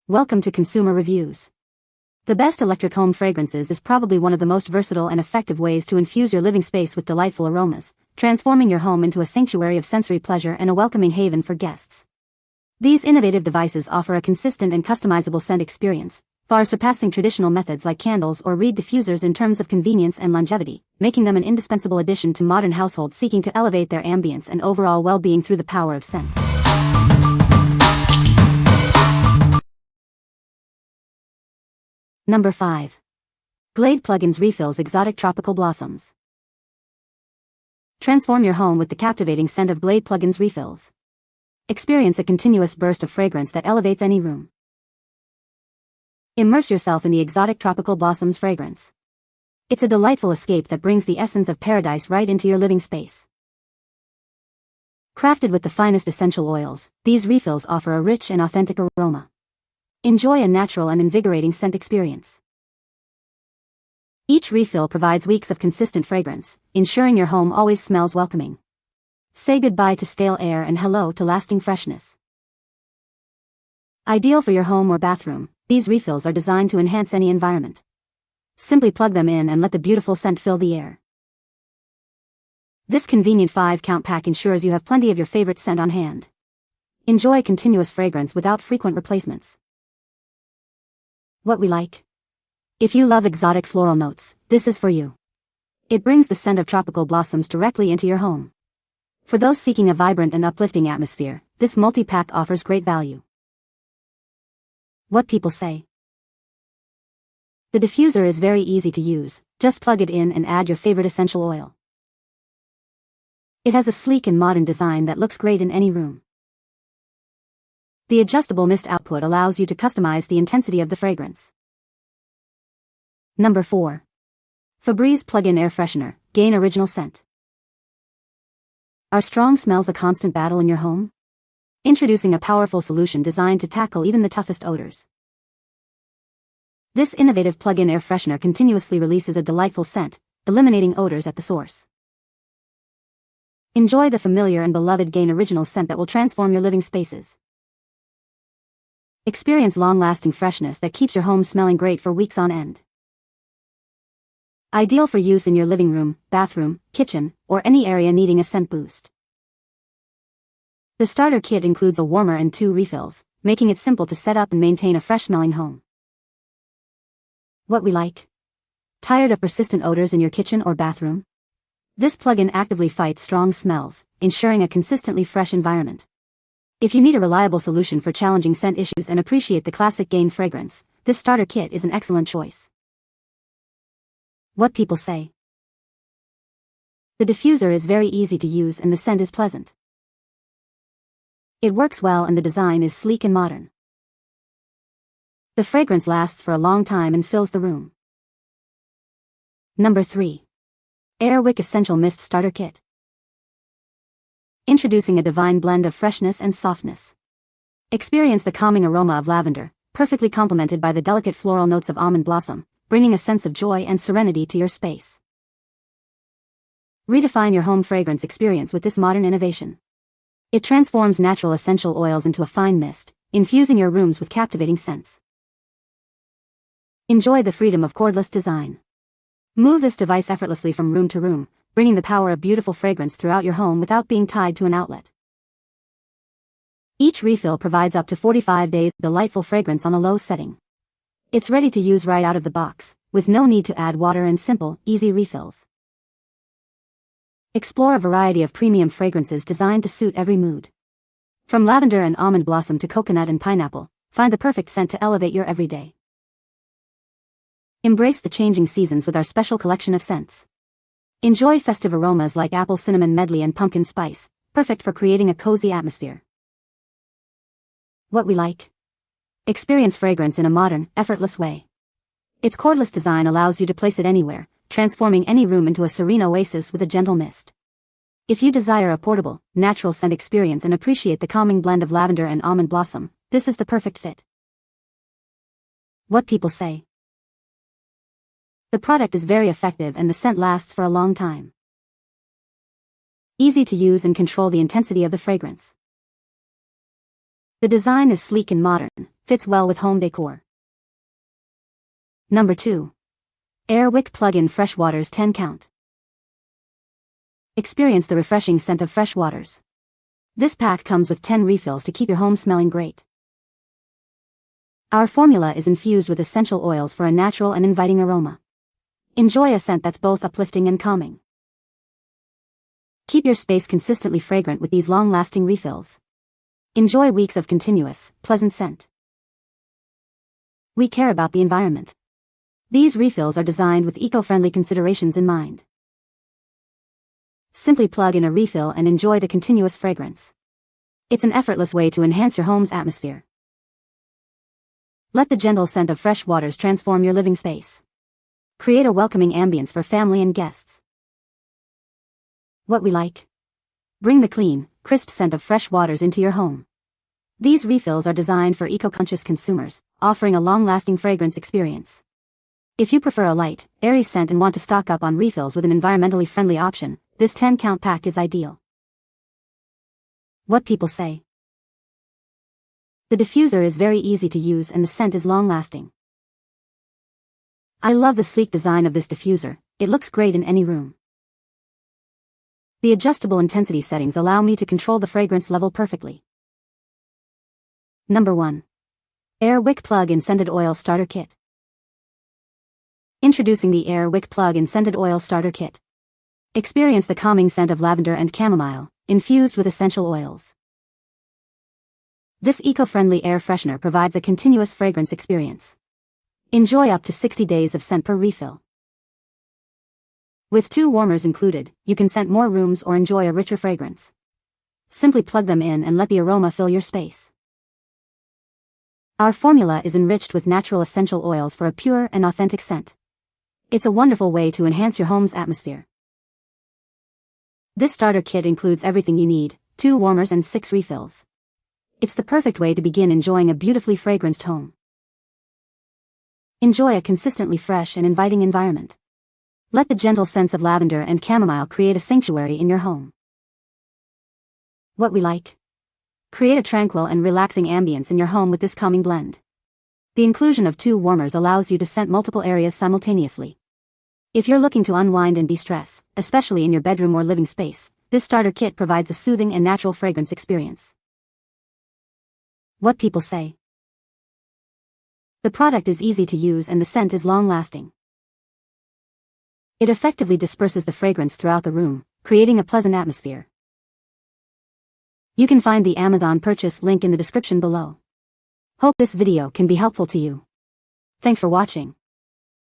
Welcome to Consumer Reviews. The best electric home fragrances is probably one of the most versatile and effective ways to infuse your living space with delightful aromas, transforming your home into a sanctuary of sensory pleasure and a welcoming haven for guests. These innovative devices offer a consistent and customizable scent experience, far surpassing traditional methods like candles or reed diffusers in terms of convenience and longevity, making them an indispensable addition to modern households seeking to elevate their ambience and overall well-being through the power of scent. Number 5. Glade Plugins Refills Exotic Tropical Blossoms. Transform your home with the captivating scent of Glade Plugins Refills. Experience a continuous burst of fragrance that elevates any room. Immerse yourself in the exotic tropical blossoms fragrance. It's a delightful escape that brings the essence of paradise right into your living space. Crafted with the finest essential oils, these refills offer a rich and authentic aroma. Enjoy a natural and invigorating scent experience. Each refill provides weeks of consistent fragrance, ensuring your home always smells welcoming. Say goodbye to stale air and hello to lasting freshness. Ideal for your home or bathroom, these refills are designed to enhance any environment. Simply plug them in and let the beautiful scent fill the air. This convenient 5-count pack ensures you have plenty of your favorite scent on hand. Enjoy continuous fragrance without frequent replacements. What we like. If you love exotic floral notes, this is for you. It brings the scent of tropical blossoms directly into your home. For those seeking a vibrant and uplifting atmosphere, this multi-pack offers great value. What people say. The diffuser is very easy to use, just plug it in and add your favorite essential oil. It has a sleek and modern design that looks great in any room. The adjustable mist output allows you to customize the intensity of the fragrance. Number 4. Febreze Plug-in Air Freshener, Gain Original Scent. Are strong smells a constant battle in your home? Introducing a powerful solution designed to tackle even the toughest odors. This innovative plug-in air freshener continuously releases a delightful scent, eliminating odors at the source. Enjoy the familiar and beloved Gain Original Scent that will transform your living spaces. Experience long-lasting freshness that keeps your home smelling great for weeks on end. Ideal for use in your living room, bathroom, kitchen, or any area needing a scent boost. The starter kit includes a warmer and 2 refills, making it simple to set up and maintain a fresh-smelling home. What we like. Tired of persistent odors in your kitchen or bathroom? This plug-in actively fights strong smells, ensuring a consistently fresh environment. If you need a reliable solution for challenging scent issues and appreciate the classic Gain fragrance, this starter kit is an excellent choice. What people say. The diffuser is very easy to use and the scent is pleasant. It works well and the design is sleek and modern. The fragrance lasts for a long time and fills the room. Number 3. Wick Essential Mist Starter Kit. Introducing a divine blend of freshness and softness. Experience the calming aroma of lavender, perfectly complemented by the delicate floral notes of almond blossom, bringing a sense of joy and serenity to your space. Redefine your home fragrance experience with this modern innovation. It transforms natural essential oils into a fine mist, infusing your rooms with captivating scents. Enjoy the freedom of cordless design. Move this device effortlessly from room to room, bringing the power of beautiful fragrance throughout your home without being tied to an outlet. Each refill provides up to 45 days of delightful fragrance on a low setting. It's ready to use right out of the box, with no need to add water and simple, easy refills. Explore a variety of premium fragrances designed to suit every mood. From lavender and almond blossom to coconut and pineapple, find the perfect scent to elevate your everyday. Embrace the changing seasons with our special collection of scents. Enjoy festive aromas like apple cinnamon medley and pumpkin spice, perfect for creating a cozy atmosphere. What we like. Experience fragrance in a modern, effortless way. Its cordless design allows you to place it anywhere, transforming any room into a serene oasis with a gentle mist. If you desire a portable, natural scent experience and appreciate the calming blend of lavender and almond blossom, this is the perfect fit. What people say. The product is very effective and the scent lasts for a long time. Easy to use and control the intensity of the fragrance. The design is sleek and modern, fits well with home decor. Number 2. Air Wick Plug-in Fresh Waters 10 Count. Experience the refreshing scent of fresh waters. This pack comes with 10 refills to keep your home smelling great. Our formula is infused with essential oils for a natural and inviting aroma. Enjoy a scent that's both uplifting and calming. Keep your space consistently fragrant with these long-lasting refills. Enjoy weeks of continuous, pleasant scent. We care about the environment. These refills are designed with eco-friendly considerations in mind. Simply plug in a refill and enjoy the continuous fragrance. It's an effortless way to enhance your home's atmosphere. Let the gentle scent of fresh waters transform your living space. Create a welcoming ambience for family and guests. What we like. Bring the clean, crisp scent of fresh waters into your home. These refills are designed for eco-conscious consumers, offering a long-lasting fragrance experience. If you prefer a light, airy scent and want to stock up on refills with an environmentally friendly option, this 10-count pack is ideal. What people say. The diffuser is very easy to use and the scent is long-lasting. I love the sleek design of this diffuser, it looks great in any room. The adjustable intensity settings allow me to control the fragrance level perfectly. Number 1. Air Wick Plug-in Scented Oil Starter Kit. Introducing the Air Wick Plug-in Scented Oil Starter Kit. Experience the calming scent of lavender and chamomile, infused with essential oils. This eco-friendly air freshener provides a continuous fragrance experience. Enjoy up to 60 days of scent per refill. With 2 warmers included, you can scent more rooms or enjoy a richer fragrance. Simply plug them in and let the aroma fill your space. Our formula is enriched with natural essential oils for a pure and authentic scent. It's a wonderful way to enhance your home's atmosphere. This starter kit includes everything you need, 2 warmers and 6 refills. It's the perfect way to begin enjoying a beautifully fragranced home. Enjoy a consistently fresh and inviting environment. Let the gentle scents of lavender and chamomile create a sanctuary in your home. What we like. Create a tranquil and relaxing ambience in your home with this calming blend. The inclusion of 2 warmers allows you to scent multiple areas simultaneously. If you're looking to unwind and de-stress, especially in your bedroom or living space, this starter kit provides a soothing and natural fragrance experience. What people say. The product is easy to use and the scent is long-lasting. It effectively disperses the fragrance throughout the room, creating a pleasant atmosphere. You can find the Amazon purchase link in the description below. Hope this video can be helpful to you. Thanks for watching.